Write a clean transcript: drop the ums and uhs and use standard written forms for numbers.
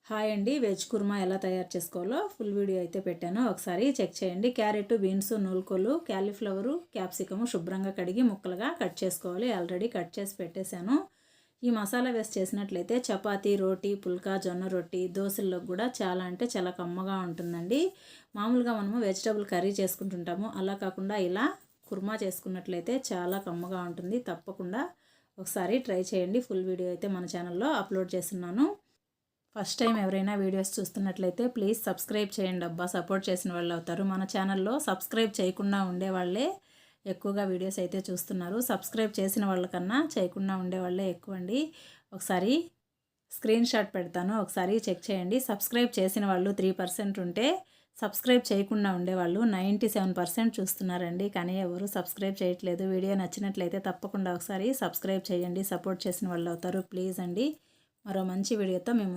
Hi అండి, veg kurma ఎలా తయారు చేసుకోవాలో ఫుల్ వీడియో అయితే పెట్టాను, ఒకసారి చెక్ చేయండి. క్యారెట్, బీన్స్, నూలుకోలు, క్యాలీఫ్లవరు, క్యాప్సికము శుభ్రంగా కడిగి ముక్కలుగా కట్ చేసుకోవాలి. ఆల్రెడీ కట్ చేసి పెట్టేశాను. ఈ మసాలా వేసి చేసినట్లయితే చపాతీ, రోటీ, పుల్కా, జొన్న రొట్టి, దోశల్లో కూడా చాలా అంటే చాలా కమ్మగా ఉంటుందండి. మామూలుగా మనము వెజిటబుల్ కర్రీ చేసుకుంటుంటాము, అలా కాకుండా ఇలా కుర్మా చేసుకున్నట్లయితే చాలా కమ్మగా ఉంటుంది. తప్పకుండా ఒకసారి ట్రై చేయండి. ఫుల్ వీడియో అయితే మన ఛానల్లో అప్లోడ్ చేస్తున్నాను. ఫస్ట్ టైం ఎవరైనా వీడియోస్ చూస్తున్నట్లయితే ప్లీజ్ సబ్స్క్రైబ్ చేయండి అబ్బా, సపోర్ట్ చేసిన వాళ్ళు అవుతారు. మన ఛానల్లో సబ్స్క్రైబ్ చేయకుండా ఉండేవాళ్ళే ఎక్కువగా వీడియోస్ అయితే చూస్తున్నారు. సబ్స్క్రైబ్ చేసిన వాళ్ళకన్నా చేయకుండా ఉండేవాళ్ళే ఎక్కువ అండి. ఒకసారి స్క్రీన్ షాట్ పెడతాను, ఒకసారి చెక్ చేయండి. సబ్స్క్రైబ్ చేసిన వాళ్ళు 3% ఉంటే సబ్స్క్రైబ్ చేయకుండా ఉండేవాళ్ళు 97% చూస్తున్నారండి. కానీ ఎవరు సబ్స్క్రైబ్ చేయట్లేదు. వీడియో నచ్చినట్లయితే తప్పకుండా ఒకసారి సబ్స్క్రైబ్ చేయండి, సపోర్ట్ చేసిన వాళ్ళు అవుతారు. ప్లీజ్ అండి. మరో మంచి వీడియోతో మేము